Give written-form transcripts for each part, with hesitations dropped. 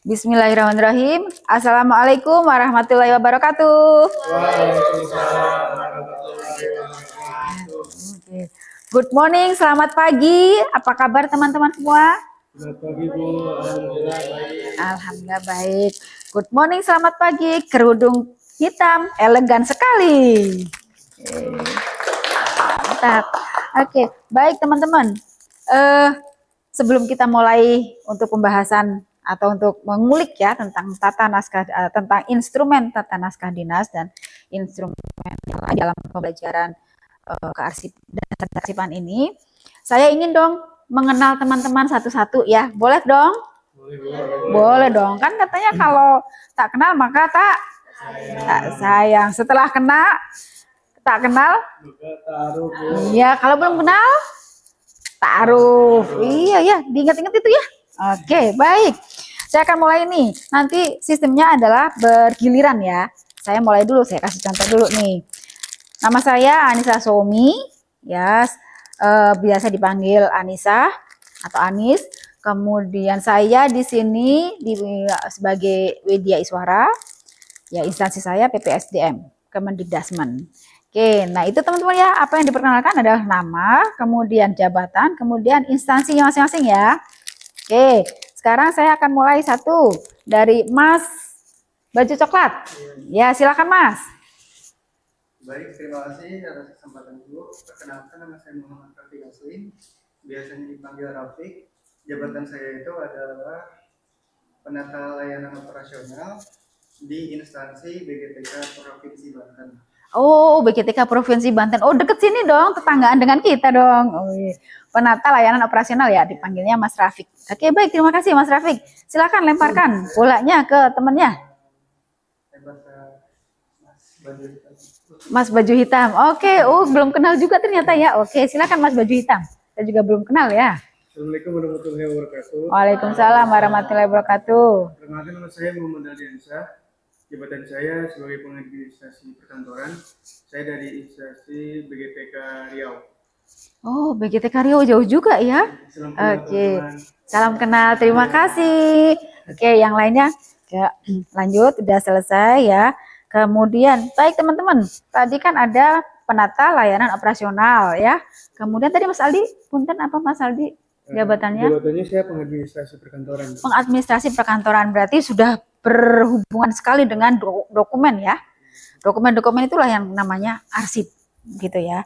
Bismillahirrahmanirrahim. Assalamualaikum warahmatullahi wabarakatuh. Waalaikumsalam warahmatullahi wabarakatuh. Oke. Good morning, selamat pagi. Apa kabar teman-teman semua? Selamat pagi Bu, alhamdulillah baik. Alhamdulillah baik. Good morning, selamat pagi. Kerudung hitam, elegan sekali. Mantap. Oke, baik teman-teman. Sebelum kita mulai untuk pembahasan atau untuk mengulik ya tentang tata naskah, tentang instrumen tata naskah dinas dan instrumen yang lain dalam pembelajaran kearsipan ini, saya ingin dong mengenal teman-teman satu-satu ya. Boleh dong? Boleh dong. Kan katanya kalau tak kenal maka tak sayang. Setelah tak kenal? Taruh Bu. Iya, kalau belum kenal taruh. Iya ya, diingat-ingat itu ya. Oke, baik. Saya akan mulai nih. Nanti sistemnya adalah bergiliran ya. Saya mulai dulu, saya kasih contoh dulu nih. Nama saya Anissa Somi, ya, biasa dipanggil Anissa atau Anis. Kemudian saya di sini sebagai Widya Iswara, ya instansi saya PPSDM, Kemendikdasmen. Oke, nah itu teman-teman ya, apa yang diperkenalkan adalah nama, kemudian jabatan, kemudian instansinya masing-masing ya. Oke, sekarang saya akan mulai satu dari Mas baju coklat. Ya, silakan Mas. Baik, terima kasih atas kesempatan Bu. Perkenalkan, nama saya Muhammad Rafiq Aslim, biasanya dipanggil Rafiq. Jabatan saya itu adalah penata layanan operasional di instansi BGTK Provinsi Banten. Oh, BGTK Provinsi Banten. Oh, deket sini dong, tetanggaan dengan kita dong. Oh, iya. Penata layanan operasional ya, dipanggilnya Mas Rafiq. Oke, baik, terima kasih Mas Rafiq. Silakan lemparkan bolanya ke temennya. Mas baju hitam. Oke, belum kenal juga ternyata ya. Oke, silakan Mas baju hitam. Saya juga belum kenal ya. Assalamualaikum warahmatullahi wabarakatuh. Waalaikumsalam warahmatullahi wabarakatuh. Perkenalkan, nama saya Muhammad Aldiansyah. Jabatan saya sebagai pengadministrasi perkantoran. Saya dari instansi BGTK Riau. Oh, BGTK Riau jauh juga ya. Oke, salam kenal. Terima kasih. Oke, yang lainnya ya, lanjut. Udah selesai ya. Kemudian, baik teman-teman. Tadi kan ada penata layanan operasional ya. Kemudian tadi Mas Aldi, punten apa Mas Aldi jabatannya? Jabatannya saya pengadministrasi perkantoran. Pengadministrasi perkantoran berarti sudah berhubungan sekali dengan dokumen ya. Dokumen-dokumen itulah yang namanya arsip gitu ya.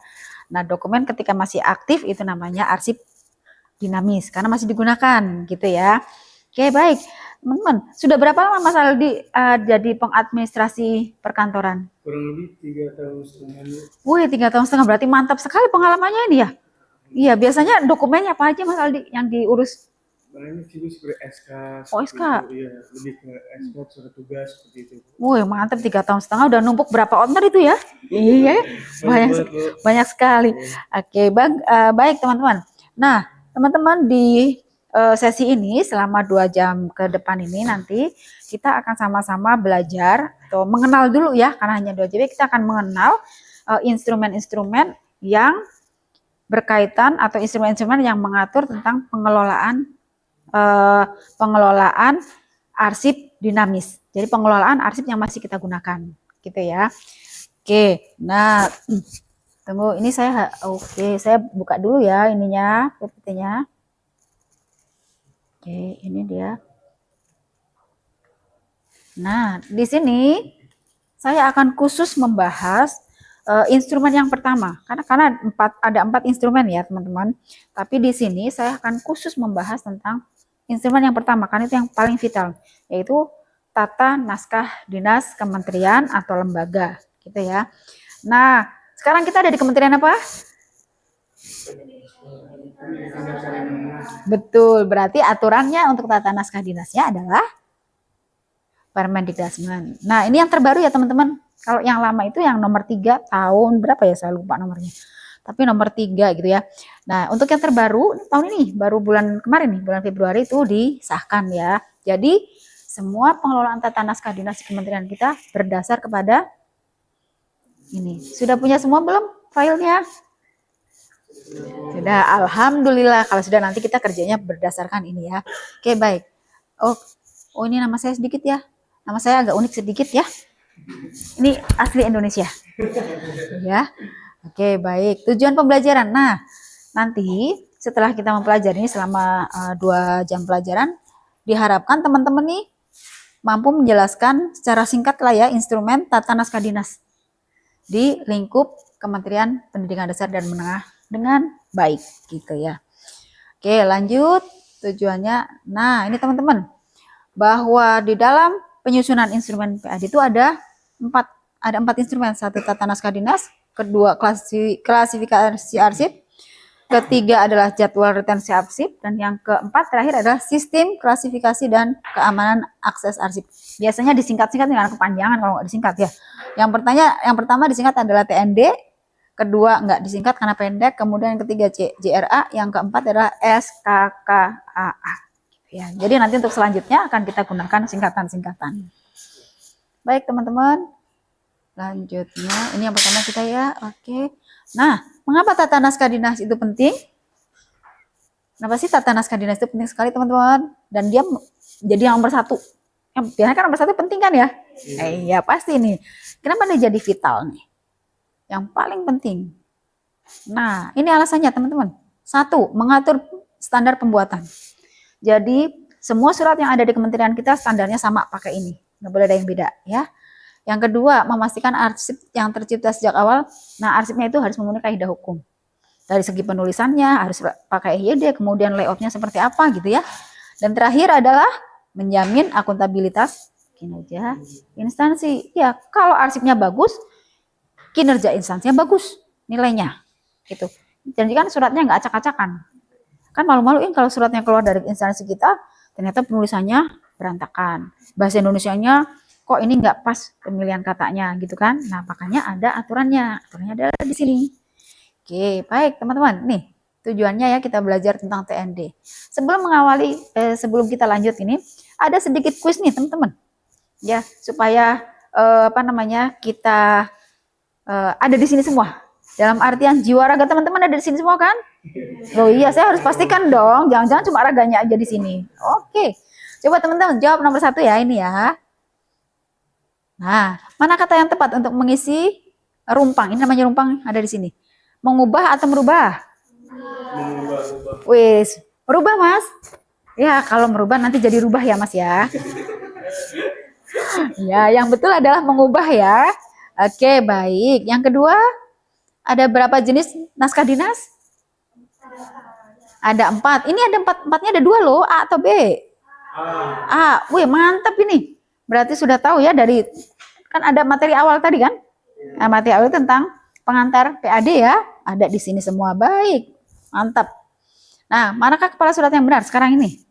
Nah, dokumen ketika masih aktif itu namanya arsip dinamis karena masih digunakan gitu ya. Oke, baik. Teman-teman, sudah berapa lama Mas Aldi jadi pengadministrasi perkantoran? Kurang lebih 3 tahun setengah. Wih, 3 tahun setengah berarti mantap sekali pengalamannya ini ya. Iya, biasanya dokumennya apa aja Mas Aldi yang diurus? Banyak sih seperti SK. Oh, SK. Iya, lebih ke SK surat tugas seperti itu. Wih, mantap 3 tahun setengah udah numpuk berapa owner itu ya? Iya, banyak sekali. Oke, baik teman-teman. Nah, teman-teman di sesi ini selama 2 jam ke depan ini nanti kita akan sama-sama belajar atau mengenal dulu ya, karena hanya 2 jam kita akan mengenal instrumen-instrumen yang berkaitan atau instrumen-instrumen yang mengatur tentang pengelolaan arsip dinamis. Jadi pengelolaan arsip yang masih kita gunakan, gitu ya. Oke, nah tunggu ini saya buka dulu ya ininya PPT-nya. Oke, ini dia. Nah, di sini saya akan khusus membahas instrumen yang pertama, karena ada 4 instrumen ya teman-teman. Tapi di sini saya akan khusus membahas tentang instrumen yang pertama, karena itu yang paling vital, yaitu tata naskah dinas kementerian atau lembaga, gitu ya. Nah, sekarang kita ada di kementerian apa? Betul, berarti aturannya untuk tata naskah dinasnya adalah Permendikdasmen. Nah, ini yang terbaru ya teman-teman. Kalau yang lama itu yang nomor 3 tahun berapa ya, saya lupa nomornya. Tapi nomor 3 gitu ya. Nah, untuk yang terbaru tahun ini, baru bulan kemarin nih, bulan Februari itu disahkan ya. Jadi, semua pengelolaan tata naskah dinas kementerian kita berdasar kepada ini. Sudah punya semua belum filenya? Sudah, alhamdulillah. Kalau sudah nanti kita kerjanya berdasarkan ini ya. Oke, baik. Oh, Oh, ini nama saya sedikit ya. Nama saya agak unik sedikit ya. Ini asli Indonesia. Ya. Oke, baik. Tujuan pembelajaran. Nah, nanti setelah kita mempelajari ini selama 2 jam pelajaran, diharapkan teman-teman nih mampu menjelaskan secara singkat lah ya instrumen tata naskah dinas di lingkup Kementerian Pendidikan Dasar dan Menengah dengan baik gitu ya. Oke, lanjut tujuannya. Nah, ini teman-teman, bahwa di dalam penyusunan instrumen PAD itu ada 4 instrumen. Satu tata naskah dinas, kedua klasifikasi arsip, ketiga adalah jadwal retensi arsip, dan yang keempat terakhir adalah sistem klasifikasi dan keamanan akses arsip. Biasanya disingkat-singkat dengan kepanjangan kalau nggak disingkat ya. Yang pertama disingkat adalah TND, kedua nggak disingkat karena pendek, kemudian yang ketiga JRA, yang keempat adalah SKKAA. Ya, jadi nanti untuk selanjutnya akan kita gunakan singkatan-singkatan. Baik teman-teman, lanjutnya ini yang pertama kita ya. Oke. Nah, mengapa tata naskah dinas itu penting? Kenapa sih tata naskah dinas itu penting sekali teman-teman? Dan dia jadi nomor 1. Yang biasanya kan nomor 1 penting kan ya? Iya pasti nih. Kenapa dia jadi vital nih? Yang paling penting. Nah, ini alasannya teman-teman. 1, mengatur standar pembuatan. Jadi semua surat yang ada di kementerian kita standarnya sama pakai ini. Nggak boleh ada yang beda ya. Yang kedua, memastikan arsip yang tercipta sejak awal. Nah, arsipnya itu harus memenuhi kaidah hukum. Dari segi penulisannya harus pakai EYD, kemudian layoutnya seperti apa gitu ya. Dan terakhir adalah menjamin akuntabilitas kinerja instansi. Ya, kalau arsipnya bagus, kinerja instansinya bagus nilainya. Gitu. Jadi kan suratnya nggak acak-acakan. Kan malu-maluin kalau suratnya keluar dari instansi kita, ternyata penulisannya berantakan. Bahasa Indonesianya kok ini nggak pas pemilihan katanya gitu kan. Nah, makanya ada aturannya. Aturannya adalah di sini. Oke, baik teman-teman. Nih, tujuannya ya kita belajar tentang TND. Sebelum kita lanjut ini, ada sedikit kuis nih teman-teman. Ya, supaya kita ada di sini semua. Dalam artian jiwa raga teman-teman ada di sini semua kan? Loh iya, saya harus pastikan dong. Jangan-jangan cuma raganya aja di sini. Oke. Coba teman-teman jawab nomor 1 ya ini ya. Nah, mana kata yang tepat untuk mengisi rumpang? Ini namanya rumpang ada di sini. Mengubah atau merubah? Mengubah. Wis, merubah Mas. Ya, kalau merubah nanti jadi rubah ya Mas ya. Ya, yang betul adalah mengubah ya. Oke, baik. Yang kedua, ada berapa jenis naskah dinas? Ada 4. Ini ada 4, 4-nya ada 2 loh, A atau B? A. Wih, mantap ini. Berarti sudah tahu ya dari kan ada materi awal tadi kan? Nah, materi awal tentang pengantar PAD ya, ada di sini semua. Baik. Mantap. Nah, manakah kepala surat yang benar sekarang ini?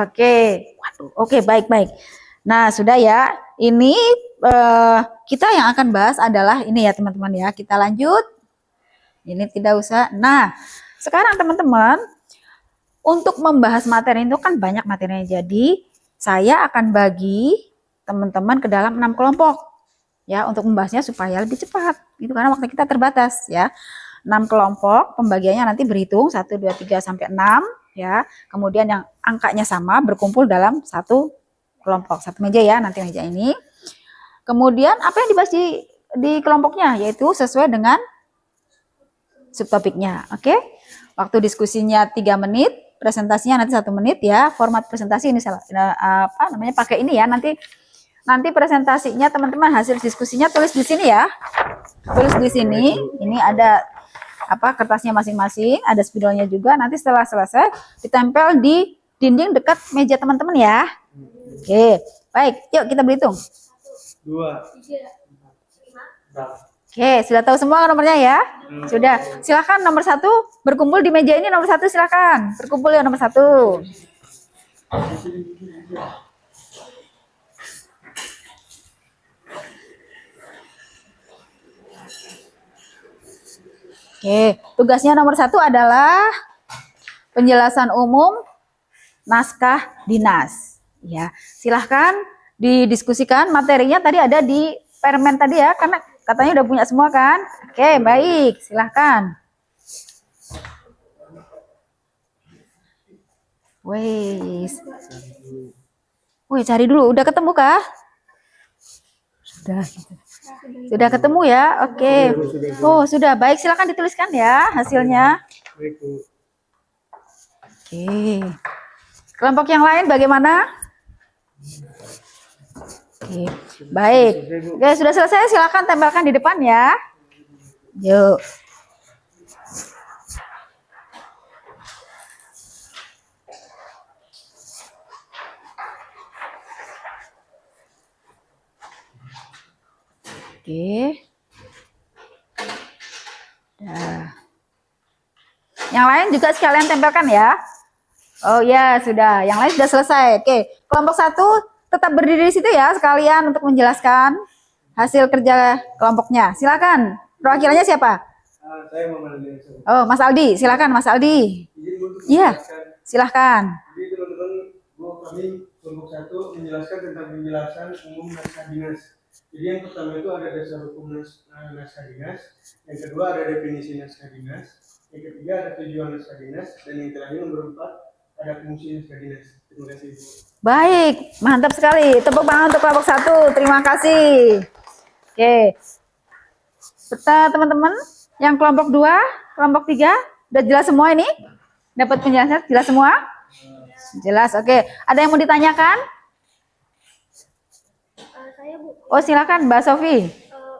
Oke. Waduh, oke, baik. Nah, sudah ya. Ini kita yang akan bahas adalah ini ya teman-teman ya. Kita lanjut. Ini tidak usah. Nah, sekarang teman-teman, untuk membahas materi itu kan banyak materinya. Jadi, saya akan bagi teman-teman ke dalam 6 kelompok. Ya, untuk membahasnya supaya lebih cepat. Itu karena waktu kita terbatas ya. 6 kelompok, pembagiannya nanti berhitung 1 2 3 sampai 6 ya. Kemudian yang angkanya sama berkumpul dalam satu kelompok, satu meja ya, nanti meja ini. Kemudian apa yang dibahas di kelompoknya yaitu sesuai dengan subtopiknya. Oke. Waktu diskusinya 3 menit, presentasinya nanti 1 menit ya. Format presentasi ini pakai ini ya. Nanti presentasinya teman-teman hasil diskusinya tulis di sini ya. Tulis di sini. Ini ada kertasnya masing-masing, ada spidolnya juga. Nanti setelah selesai ditempel di dinding dekat meja teman-teman ya. Oke. Baik, yuk kita berhitung. 2, 3, 4, 5. Oke, sudah tahu semua nomornya ya? Sudah. Silakan nomor 1 berkumpul di meja ini. Nomor 1 silakan. Berkumpul ya nomor 1. Oke, tugasnya nomor 1 adalah penjelasan umum naskah dinas. Ya, silahkan didiskusikan materinya tadi ada di permen tadi ya, karena katanya udah punya semua kan? Oke, baik, silahkan. Wes. Wih, cari dulu. Udah ketemu kah? Sudah. Sudah ketemu ya? Oke. Oh, sudah. Baik, silakan dituliskan ya hasilnya. Baik, Bu. Oke. Kelompok yang lain bagaimana? Oke. Baik. Oke, sudah selesai. Silakan tempelkan di depan ya. Yuk. Oke. Nah. Yang lain juga sekalian tempelkan ya. Oh ya, sudah. Yang lain sudah selesai. Oke. Kelompok 1 tetap berdiri di situ ya sekalian untuk menjelaskan hasil kerja kelompoknya. Silakan. Perwakilannya siapa? Saya Muhammad Ali. Oh, Mas Aldi. Silakan Mas Aldi. Iya. Silakan. Jadi teman-teman, kami kelompok 1 menjelaskan tentang penjelasan umum naskah dinas. Jadi yang pertama itu ada dasar hukum naskah dinas, yang kedua ada definisi naskah dinas, yang ketiga ada tujuan naskah dinas, dan yang terakhir nomor 4 ada fungsi naskah dinas. Terima kasih. Baik, mantap sekali. Tepuk tangan untuk kelompok 1. Terima kasih. Oke. Peta teman-teman, yang kelompok 2, kelompok 3, udah jelas semua ini? Dapat penjelasan jelas semua? Jelas. Oke. Ada yang mau ditanyakan? Saya Bu, Oh, silakan Mbak Sofi.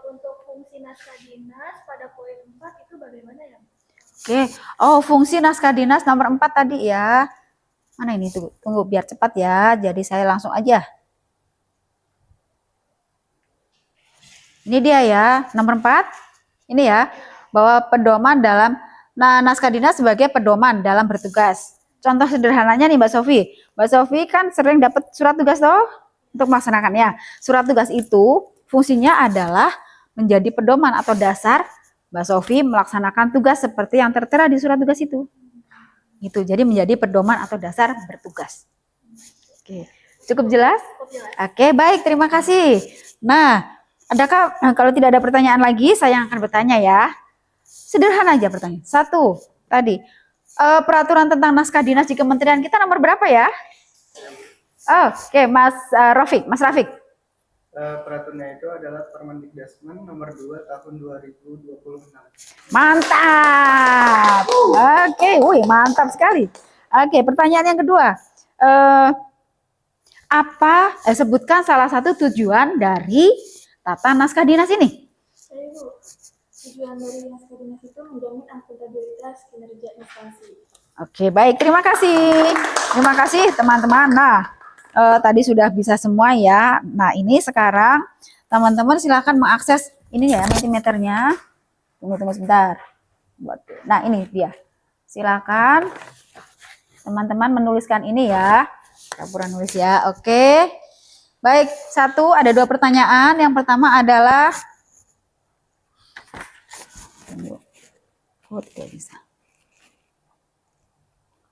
untuk fungsi naskah dinas pada poin 4 itu bagaimana ya? Oke. Oh, fungsi naskah dinas nomor 4 tadi ya. Mana ini? Tunggu biar cepat ya. Jadi saya langsung aja. Ini dia ya, nomor 4. Ini ya, bahwa pedoman dalam naskah dinas sebagai pedoman dalam bertugas. Contoh sederhananya nih Mbak Sofi. Mbak Sofi kan sering dapat surat tugas toh untuk melaksanakannya. Surat tugas itu fungsinya adalah menjadi pedoman atau dasar Mbak Sofi melaksanakan tugas seperti yang tertera di surat tugas itu. Gitu. Jadi menjadi pedoman atau dasar bertugas. Oke. Cukup jelas? Oke, baik, terima kasih. Nah, adakah kalau tidak ada pertanyaan lagi, saya akan bertanya ya. Sederhana aja pertanyaan. 1, tadi peraturan tentang naskah dinas di kementerian kita nomor berapa ya? Oh, oke, Mas Rafiq. Peraturannya itu adalah Permendikbudrismen nomor 2 tahun 2026. Mantap. Oke, wih, mantap sekali. Oke, pertanyaan yang kedua. Sebutkan salah satu tujuan dari tata naskah dinas ini? Saya Bu, tujuan dari naskah dinas itu menjamin akuntabilitas kinerja instansi. Oke, baik. Terima kasih. Terima kasih, teman-teman. Nah, tadi sudah bisa semua ya. Nah, ini sekarang teman-teman silakan mengakses ini ya, Mentimeternya. Tunggu sebentar. Nah, ini dia. Silakan teman-teman menuliskan ini ya. Campuran nulis ya. Oke. Baik, 1 ada 2 pertanyaan. Yang pertama adalah tidak bisa.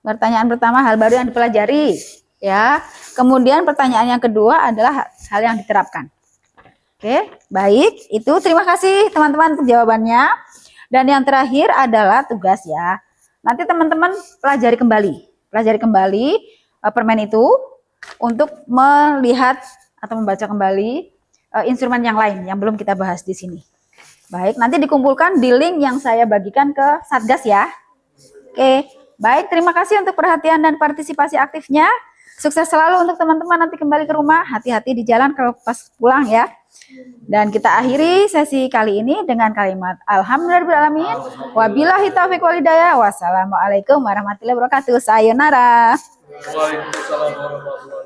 Pertanyaan pertama, hal baru yang dipelajari ya. Kemudian pertanyaan yang kedua adalah hal yang diterapkan. Oke, baik. Itu terima kasih teman-teman untuk jawabannya. Dan yang terakhir adalah tugas ya. Nanti teman-teman pelajari kembali permen itu untuk melihat atau membaca kembali instrumen yang lain yang belum kita bahas di sini. Baik, nanti dikumpulkan di link yang saya bagikan ke Satgas ya. Oke, baik. Terima kasih untuk perhatian dan partisipasi aktifnya. Sukses selalu untuk teman-teman nanti kembali ke rumah. Hati-hati di jalan kalau pas pulang ya. Dan kita akhiri sesi kali ini dengan kalimat Alhamdulillahirrahmanirrahim. Wabillahi taufiq wal hidayah. Wassalamualaikum warahmatullahi wabarakatuh. Sayonara. Waalaikumsalam warahmatullahi wabarakatuh.